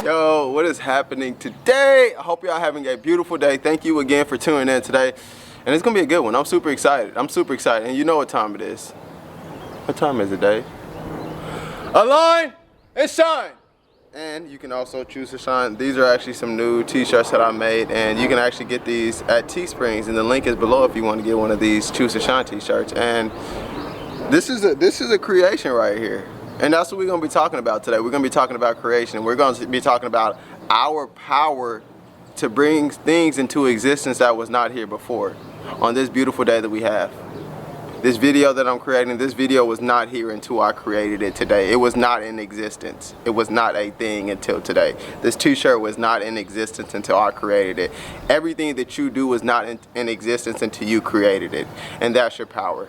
Yo, what is happening today? I hope y'all having a beautiful day. Thank you again for tuning in today. And it's gonna be a good one. I'm super excited. And you know what time it is. What time is it, Dave? Align and shine. And you can also choose to shine. These are actually some new t-shirts that I made, and you can actually get these at Teesprings, and the link is below if you want to get one of these choose to shine t-shirts. And this is a creation right here. And that's what we're going to be talking about today. We're going to be talking about creation. We're going to be talking about our power to bring things into existence that was not here before on this beautiful day that we have. This video that I'm creating, this video was not here until I created it today. It was not in existence. It was not a thing until today. This t-shirt was not in existence until I created it. Everything that you do was not in existence until you created it. And that's your power.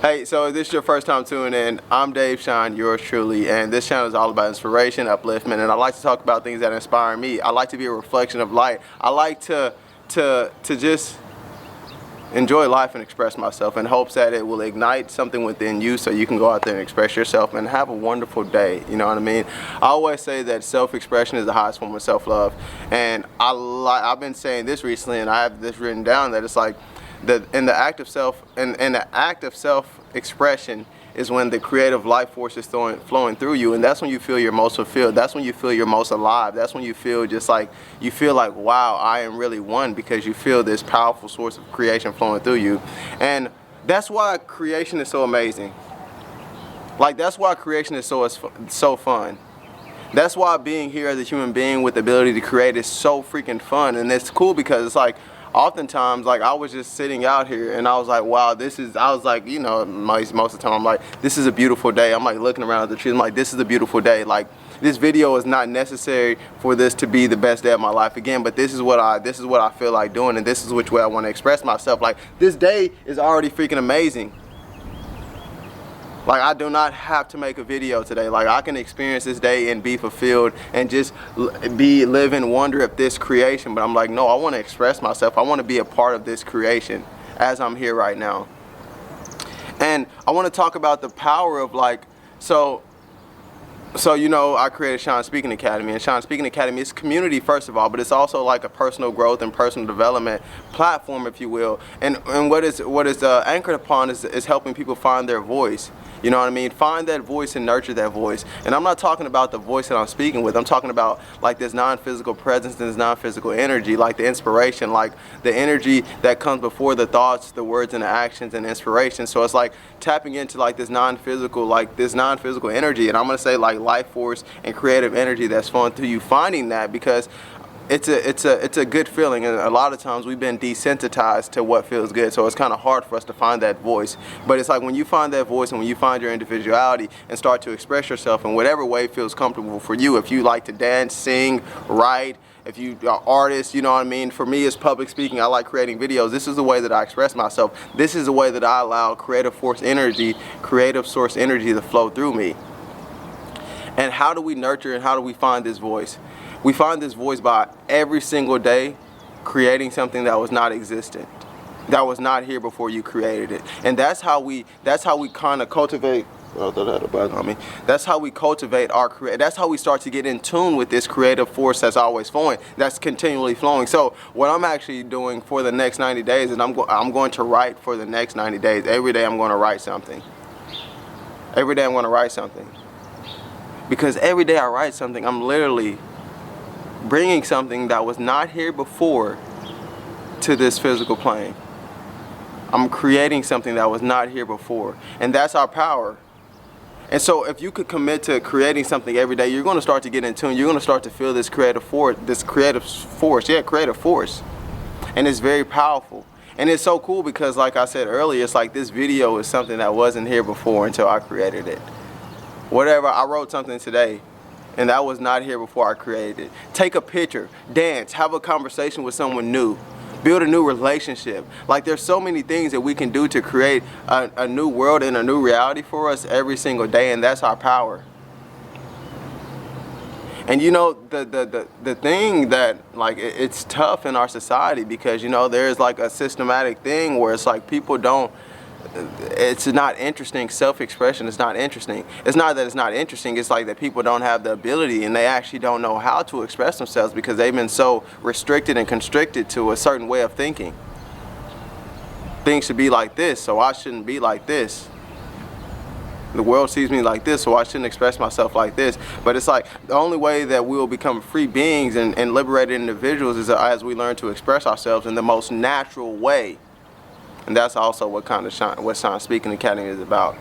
Hey, so if this is your first time tuning in, I'm Dave Shine, yours truly, and this channel is all about inspiration, upliftment, and I like to talk about things that inspire me. I like to be a reflection of light. I like to just enjoy life and express myself in hopes that it will ignite something within you so you can go out there and express yourself and have a wonderful day, you know what I mean? I always say that self-expression is the highest form of self-love, and I've been saying this recently, and I have this written down, that it's like, in the act of self-expression is when the creative life force is flowing through you, and that's when you feel your most fulfilled. That's when you feel your most alive. That's when you feel just like, wow, I am really one, because you feel this powerful source of creation flowing through you. And that's why creation is so amazing. Like, that's why creation is so fun. That's why being here as a human being with the ability to create is so freaking fun. And it's cool because it's like, oftentimes, like, I was just sitting out here and I was like, wow, you know, most of the time I'm like, this is a beautiful day. I'm like looking around at the trees, I'm like, this is a beautiful day. Like, this video is not necessary for this to be the best day of my life again, but this is what I feel like doing, and this is which way I want to express myself. Like, this day is already freaking amazing. Like, I do not have to make a video today. Like, I can experience this day and be fulfilled and just live in wonder of this creation. But I'm like, no, I want to express myself. I want to be a part of this creation as I'm here right now. And I want to talk about the power of, like, so you know, I created Shine Speaking Academy, and Shine Speaking Academy is community first of all, but it's also like a personal growth and personal development platform, if you will. And what is anchored upon is helping people find their voice. You know what I mean? Find that voice and nurture that voice. And I'm not talking about the voice that I'm speaking with. I'm talking about like this non-physical presence and this non-physical energy, like the inspiration, like the energy that comes before the thoughts, the words, and the actions and inspiration. So it's like tapping into like this non-physical energy. And I'm gonna say like life force and creative energy that's flowing through you. Finding that, because it's a good feeling, and a lot of times we've been desensitized to what feels good, so it's kind of hard for us to find that voice. But it's like when you find that voice and when you find your individuality and start to express yourself in whatever way feels comfortable for you. If you like to dance, sing, write, if you are an artist, you know what I mean? For me, it's public speaking. I like creating videos. This is the way that I express myself. This is the way that I allow creative source energy to flow through me. And how do we nurture and how do we find this voice? We find this voice by every single day creating something that was not existent, that was not here before you created it. And that's how we kind of cultivate. That's how we cultivate that's how we start to get in tune with this creative force that's always flowing, that's continually flowing. So what I'm actually doing for the next 90 days is I'm going to write for the next 90 days. Every day I'm going to write something. Every day I'm going to write something. Because every day I write something, I'm literally bringing something that was not here before to this physical plane. I'm creating something that was not here before, and that's our power. And so if you could commit to creating something every day, you're going to start to get in tune. You're going to start to feel this creative force, and it's very powerful. And it's so cool because, like I said earlier, it's like this video is something that wasn't here before until I created it. Whatever, I wrote something today, and that was not here before I created it. Take a picture, dance, have a conversation with someone new, build a new relationship. Like, there's so many things that we can do to create a new world and a new reality for us every single day, and that's our power. And you know, the thing that, like, it's tough in our society because, you know, there's like a systematic thing where it's like people don't, it's not interesting. Self-expression is not interesting. It's not that it's not interesting, it's like that people don't have the ability and they actually don't know how to express themselves because they've been so restricted and constricted to a certain way of thinking. Things should be like this, so I shouldn't be like this. The world sees me like this, so I shouldn't express myself like this. But it's like the only way that we will become free beings and liberated individuals is as we learn to express ourselves in the most natural way. And that's also what Shine Speaking Academy is about.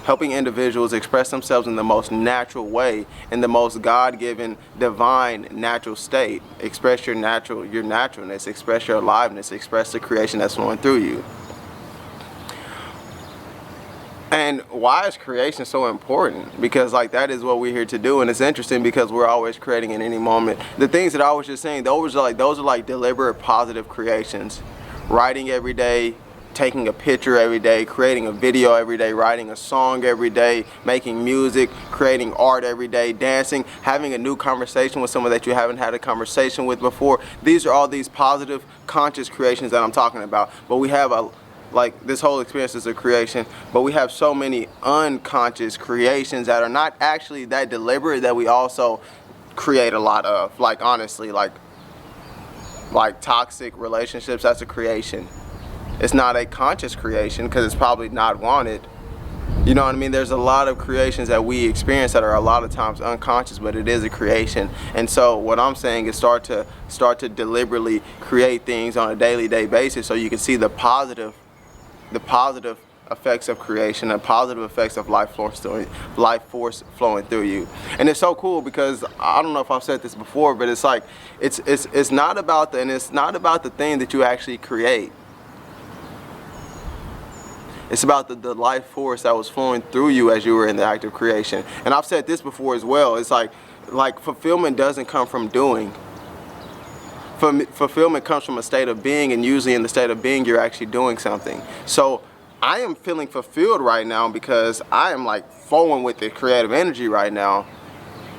Helping individuals express themselves in the most natural way, in the most God-given, divine, natural state. Express your naturalness, express your aliveness, express the creation that's flowing through you. And why is creation so important? Because like that is what we're here to do, and it's interesting because we're always creating in any moment. The things that I was just saying, those are like deliberate positive creations. Writing every day, taking a picture every day, creating a video every day, writing a song every day, making music, creating art every day, dancing, having a new conversation with someone that you haven't had a conversation with before. These are all these positive, conscious creations that I'm talking about. But we have like this whole experience is a creation, but we have so many unconscious creations that are not actually that deliberate that we also create a lot of. Like honestly, like toxic relationships, that's a creation. It's not a conscious creation because it's probably not wanted. You know what I mean? There's a lot of creations that we experience that are a lot of times unconscious, but it is a creation. And so what I'm saying is start to deliberately create things on a daily basis so you can see the positive effects of creation and positive effects of life force flowing through you. And it's so cool because I don't know if I've said this before, but it's like it's not about the thing that you actually create. It's about the life force that was flowing through you as you were in the act of creation. And I've said this before as well. It's like fulfillment doesn't come from doing. Fulfillment comes from a state of being, and usually in the state of being you're actually doing something. So I am feeling fulfilled right now because I am like flowing with the creative energy right now,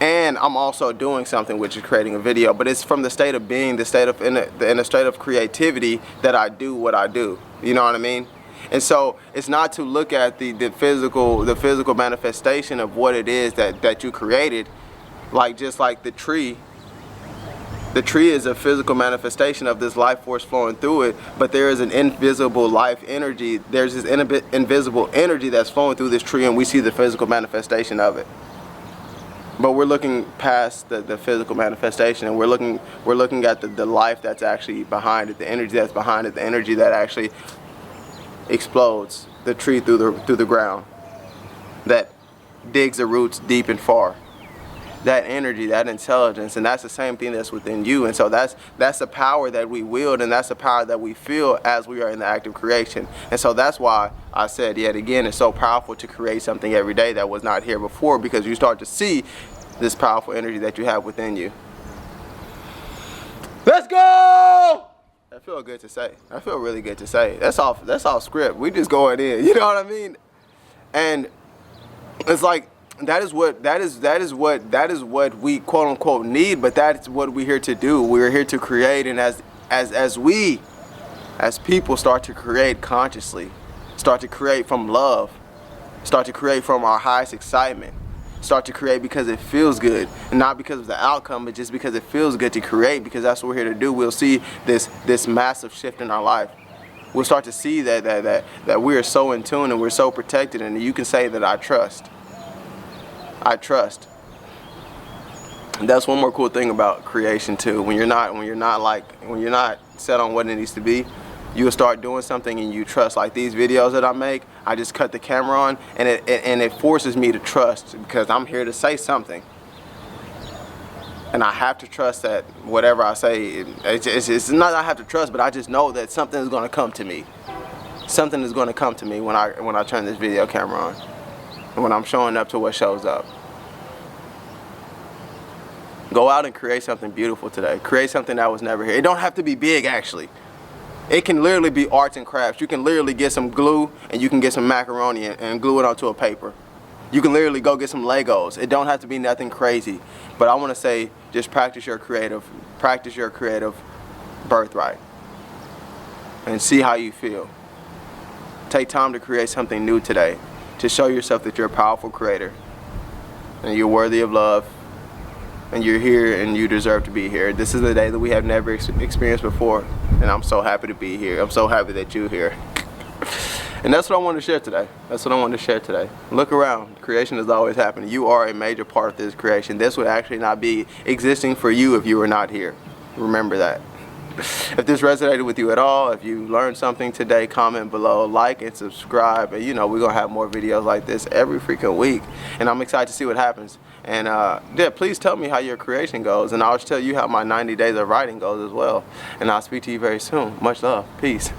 and I'm also doing something, which is creating a video. But it's from the state of being, in a state of creativity that I do what I do. You know what I mean? And so it's not to look at the physical manifestation of what it is that you created, like just like the tree. The tree is a physical manifestation of this life force flowing through it, but there is an invisible life energy. There's this invisible energy that's flowing through this tree, and we see the physical manifestation of it. But we're looking past the physical manifestation, and we're looking at the life that's actually behind it, the energy that's behind it, the energy that actually explodes the tree through the ground, that digs the roots deep and far. That energy, that intelligence, and that's the same thing that's within you. And so that's the power that we wield, and that's the power that we feel as we are in the act of creation. And so that's why I said yet again, it's so powerful to create something every day that was not here before, because you start to see this powerful energy that you have within you. Let's go! That feels good to say. I feel really good to say. That's all script. We just going in. You know what I mean? And it's like that is what we quote unquote need, but that's what we're here to do. We're here to create, and as we as people start to create consciously, start to create from love, start to create from our highest excitement, start to create because it feels good, and not because of the outcome, but just because it feels good to create, because that's what we're here to do. We'll see this massive shift in our life. We'll start to see that we are so in tune and we're so protected, and you can say that I trust. I trust. And that's one more cool thing about creation too. When you're not set on what it needs to be, you'll start doing something and you trust. Like these videos that I make, I just cut the camera on, and it forces me to trust, because I'm here to say something. And I have to trust that whatever I say, it's not I have to trust, but I just know that something is going to come to me. Something is going to come to me when I turn this video camera on, and when I'm showing up to what shows up. Go out and create something beautiful today. Create something that was never here. It don't have to be big, actually. It can literally be arts and crafts. You can literally get some glue and you can get some macaroni and glue it onto a paper. You can literally go get some Legos. It don't have to be nothing crazy. But I want to say, just practice your creative birthright. And see how you feel. Take time to create something new today. To show yourself that you're a powerful creator. And you're worthy of love. And you're here and you deserve to be here. This is a day that we have never experienced before. And I'm so happy to be here. I'm so happy that you're here. And that's what I wanted to share today. That's what I wanted to share today. Look around. Creation is always happening. You are a major part of this creation. This would actually not be existing for you if you were not here. Remember that. If this resonated with you at all, if you learned something today, comment below, like and subscribe. And you know, we're going to have more videos like this every freaking week. And I'm excited to see what happens. And yeah, please tell me how your creation goes. And I'll tell you how my 90 days of writing goes as well. And I'll speak to you very soon. Much love. Peace.